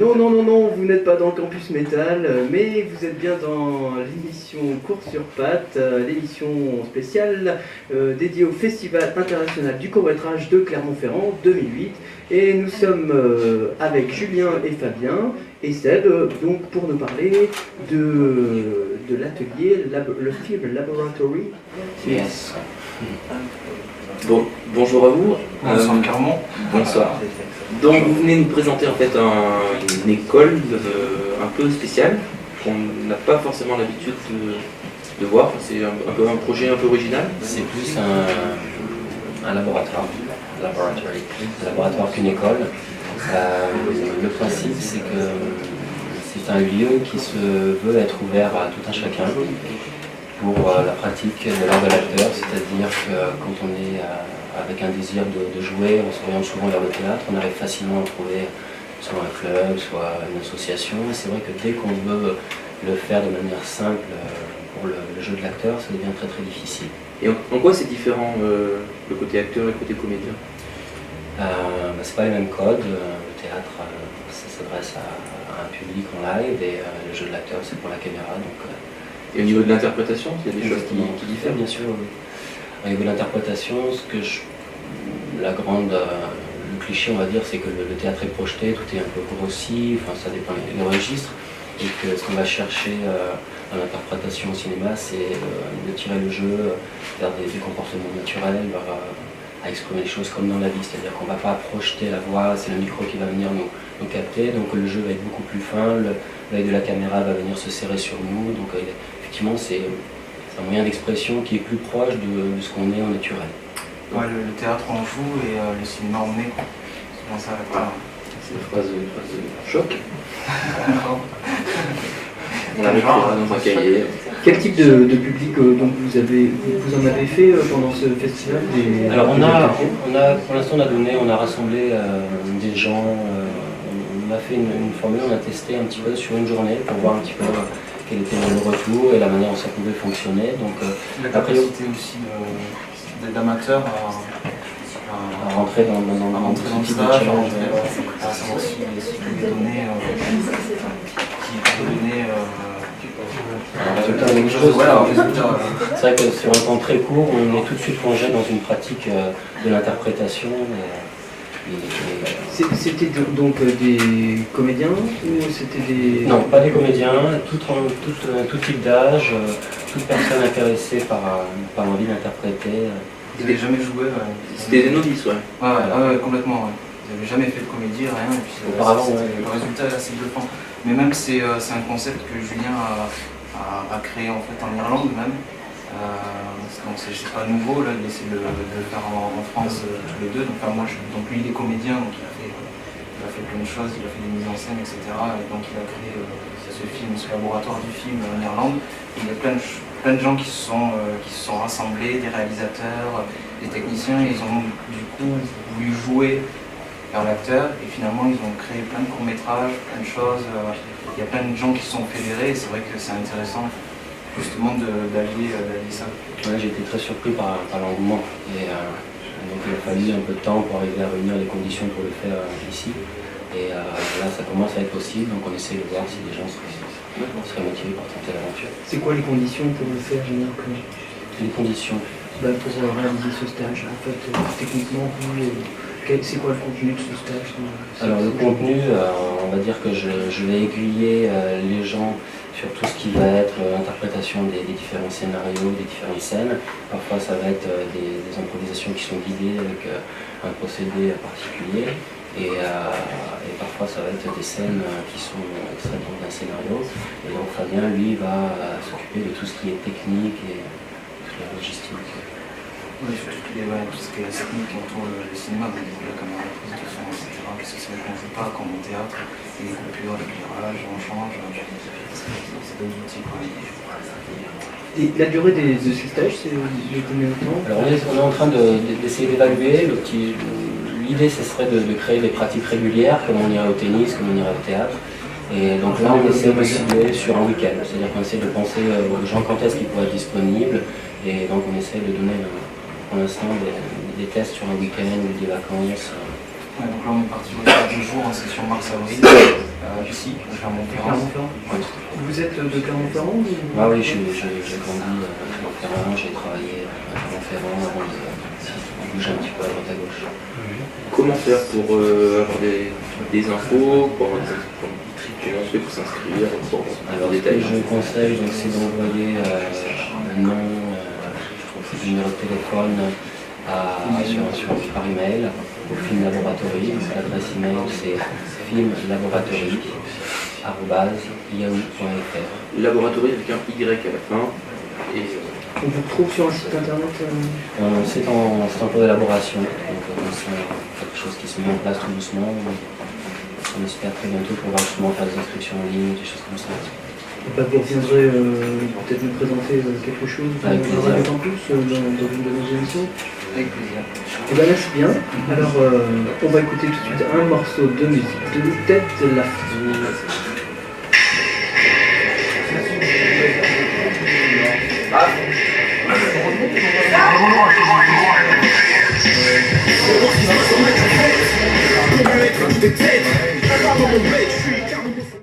Non, non, non, non, vous n'êtes pas dans le Campus Métal, mais vous êtes bien dans l'émission Course sur Pattes, l'émission spéciale dédiée au Festival international du court-métrage de Clermont-Ferrand 2008. Et nous sommes avec Julien et Fabien et Seb, donc pour nous parler de l'atelier, le Film Laboratory. Yes. Bon, bonjour à vous. Bonsoir Clermont. Bonsoir. Donc vous venez nous présenter en fait une école un peu spéciale qu'on n'a pas forcément l'habitude de voir. C'est un peu un projet un peu original. C'est plus un laboratoire, un laboratoire qu'une école. Le principe c'est que c'est un lieu qui se veut être ouvert à tout un chacun pour la pratique de l'art de l'acteur, c'est-à-dire que quand on est avec un désir de jouer, on s'oriente souvent vers le théâtre, on arrive facilement à trouver soit un club, soit une association. Et c'est vrai que dès qu'on veut le faire de manière simple pour le jeu de l'acteur, ça devient très très difficile. Et en quoi c'est différent le côté acteur et le côté comédien? C'est pas les mêmes codes. Le théâtre, ça s'adresse à un public en live et le jeu de l'acteur, c'est pour la caméra. Donc, et au niveau de l'interprétation, il y a des choses qui diffèrent? Bien sûr, oui. Au niveau de l'interprétation, le cliché, on va dire, c'est que le théâtre est projeté, tout est un peu grossi, enfin, ça dépend des registres, et que ce qu'on va chercher dans l'interprétation au cinéma, c'est de tirer le jeu vers des comportements naturels, à exprimer les choses comme dans la vie, c'est-à-dire qu'on ne va pas projeter la voix, c'est le micro qui va venir nous capter, donc le jeu va être beaucoup plus fin, l'œil de la caméra va venir se serrer sur nous, donc effectivement c'est un moyen d'expression qui est plus proche de ce qu'on est en naturel. Ouais, le théâtre on joue et le cinéma on est. C'est bien ça la C'est une phrase choc. On la mettra dans un cahier. Quel type de public donc vous en avez fait pendant ce festival Alors pour l'instant on a rassemblé des gens, on a fait une formule, on a testé un petit peu sur une journée pour voir un petit peu quel était le retour et la manière dont ça pouvait fonctionner. Donc, la capacité aussi d'amateurs à rentrer dans le stage, à savoir si les données c'est vrai que sur un temps très court, on est tout de suite plongé dans une pratique de l'interprétation. C'était donc des comédiens ou c'était des... Non, pas des comédiens, tout type d'âge, toute personne intéressée par l'envie d'interpréter. Ils n'avaient jamais joué. C'était des novices, ouais. Ouais, complètement. Ouais. Ils n'avaient jamais fait de comédie, rien. Et puis, le résultat est assez bluffant. Mais même c'est un concept que Julien a créé en fait en Irlande même. Donc c'est pas nouveau, là, il essaie de le faire en France tous les deux. Donc lui il est comédien, donc il a fait plein de choses, il a fait des mises en scène, etc. Et donc il a créé ce laboratoire du film en Irlande. Il y a plein de gens qui se sont rassemblés, des réalisateurs, des techniciens, et ils ont du coup voulu jouer vers l'acteur, et finalement ils ont créé plein de courts-métrages, plein de choses. Il y a plein de gens qui se sont fédérés, et c'est vrai que c'est intéressant justement d'allier ça. Ouais, j'ai été très surpris par l'engouement. Et donc il a fallu un peu de temps pour arriver à réunir les conditions pour le faire ici. Et là ça commence à être possible, donc on essaie de voir si les gens seraient motivés par tenter l'aventure. C'est quoi les conditions pour le faire, Julien? Les conditions pour réaliser ce stage, en fait, techniquement, c'est quoi le contenu de ce stage? Alors le contenu, on va dire que je vais aiguiller les gens sur tout ce qui va être l'interprétation des différents scénarios, des différentes scènes. Parfois ça va être des improvisations qui sont guidées avec un procédé particulier. Et parfois ça va être des scènes qui sont extraites d'un scénario. Et donc Fabien, lui, va s'occuper de tout ce qui est technique et toute la logistique. Oui, tout ce qui est la technique qui entoure le cinéma, donc la caméra, la prise de son, etc. Parce que c'est vrai qu'on ne joue pas comme au théâtre, il y a des coupures, l'éclairage, on change, c'est d'autres outils. Et la durée de ces stages, c'est de combien de temps? Alors on est en train d'essayer d'évaluer. L'idée ce serait de créer des pratiques régulières, comme on irait au tennis, comme on irait au théâtre. Et donc là on essaie de cibler sur un week-end, c'est-à-dire qu'on essaie de penser aux gens quand est-ce qu'ils pourraient être disponibles. Et donc on essaie de donner pour l'instant des tests sur un week-end ou des vacances. Ouais, donc là on est parti sur 2 jours en session mars-avril. ici, à Clermont-Ferrand. Clermont-Ferrand. Ouais. Vous êtes de Clermont-Ferrand ou... Ah oui, j'ai grandi à Clermont-Ferrand, j'ai travaillé à Clermont-Ferrand avant de bouger un petit peu à droite à gauche. Comment faire pour avoir des infos, comment on fait pour s'inscrire, pour Alors, des ce que détails? je conseille, c'est d'envoyer un nom, numéro de téléphone par email au Film Laboratory. L'adresse email c'est filmlaboratory@yahoo.fr. Laboratory avec un Y à la fin. Et On vous retrouve sur un site internet C'est en cours d'élaboration, donc c'est quelque chose qui se met en place tout doucement. On espère très bientôt pouvoir justement faire des inscriptions en ligne, des choses comme ça. Vous reviendrez peut-être nous présenter quelque chose Avec dans plaisir. Radio Campus, dans une de nos émissions. Avec plaisir. Et bien merci bien. Alors on va écouter tout de suite un morceau de musique de Tête la Ah.